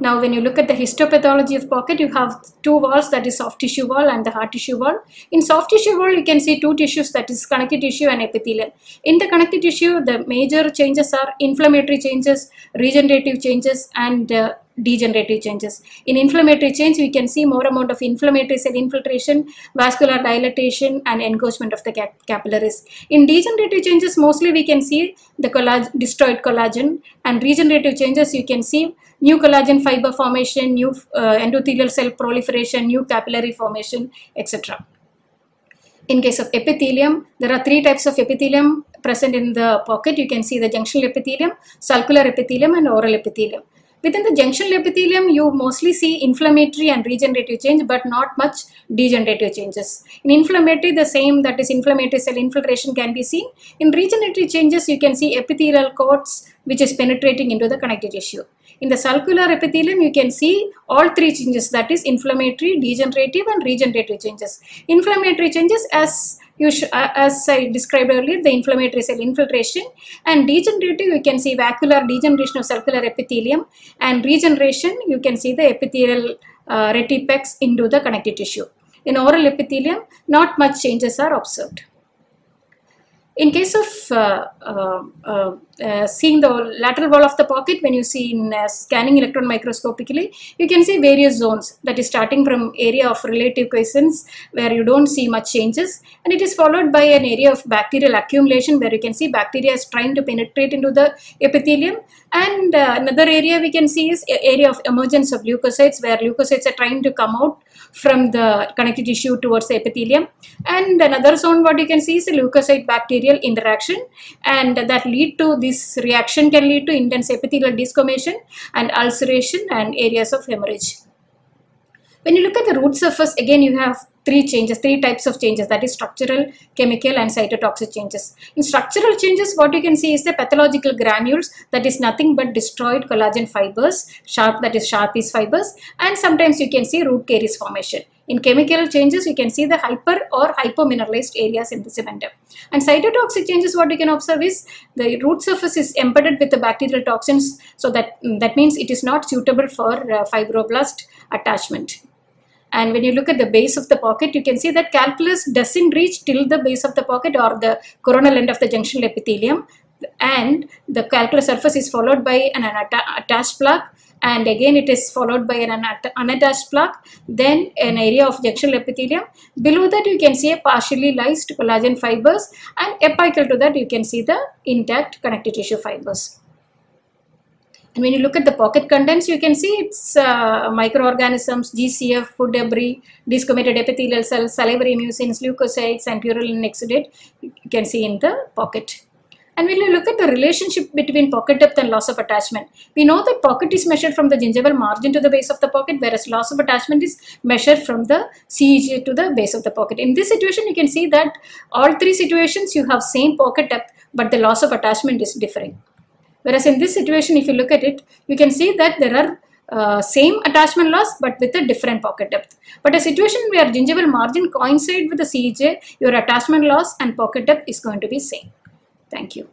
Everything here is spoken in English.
Now, when you look at the histopathology of pocket, you have two walls, that is soft tissue wall and the hard tissue wall. In soft tissue wall, you can see two tissues, that is connective tissue and epithelium. In the connective tissue, the major changes are inflammatory changes, regenerative changes, and degenerative changes. In inflammatory change, we can see more amount of inflammatory cell infiltration, vascular dilatation, and engorgement of the capillaries. In degenerative changes, mostly we can see the destroyed collagen, and regenerative changes, you can see new collagen fiber formation, new endothelial cell proliferation, new capillary formation, etc. In case of epithelium, there are three types of epithelium present in the pocket. You can see the junctional epithelium, sulcular epithelium, and oral epithelium. Within the junctional epithelium, you mostly see inflammatory and regenerative change, but not much degenerative changes. In inflammatory, the same, that is inflammatory cell infiltration can be seen. In regenerative changes, you can see epithelial coats which is penetrating into the connective tissue. In the sulcular epithelium, you can see all three changes, that is inflammatory, degenerative, and regenerative changes. Inflammatory changes, as I described earlier, the inflammatory cell infiltration, and degenerative, you can see vascular degeneration of sulcular epithelium, and regeneration, you can see the epithelial retipex into the connective tissue. In oral epithelium, not much changes are observed. In case of seeing the lateral wall of the pocket, when you see in scanning electron microscopically, you can see various zones, that is starting from area of relative quiescence where you don't see much changes, and it is followed by an area of bacterial accumulation where you can see bacteria is trying to penetrate into the epithelium, and another area we can see is area of emergence of leukocytes where leukocytes are trying to come out from the connective tissue towards the epithelium, and another zone what you can see is a leukocyte bacterial interaction, and that lead to this reaction can lead to intense epithelial desquamation and ulceration and areas of hemorrhage. When you look at the root surface, again you have three types of changes, that is structural, chemical, and cytotoxic changes. In structural changes, what you can see is the pathological granules, that is nothing but destroyed collagen fibers, Sharpey's fibers, and sometimes you can see root caries formation. In chemical changes, you can see the hyper or hypomineralized areas in the cementum. And cytotoxic changes, what you can observe is the root surface is embedded with the bacterial toxins, so that means it is not suitable for fibroblast attachment. And when you look at the base of the pocket, you can see that calculus doesn't reach till the base of the pocket or the coronal end of the junctional epithelium, and the calculus surface is followed by an attached plaque, and again it is followed by an unattached plaque, then an area of junctional epithelium. Below that you can see a partially lysed collagen fibers, and apical to that you can see the intact connective tissue fibers. And when you look at the pocket contents, you can see it's microorganisms, GCF, food debris, desquamated epithelial cells, salivary mucins, leukocytes, and purulin exudate you can see in the pocket. And when you look at the relationship between pocket depth and loss of attachment, we know that pocket is measured from the gingival margin to the base of the pocket, whereas loss of attachment is measured from the CEJ to the base of the pocket. In this situation, you can see that all three situations you have same pocket depth, but the loss of attachment is differing. Whereas in this situation, if you look at it, you can see that there are same attachment loss but with a different pocket depth. But a situation where gingival margin coincide with the CEJ, your attachment loss and pocket depth is going to be same. Thank you.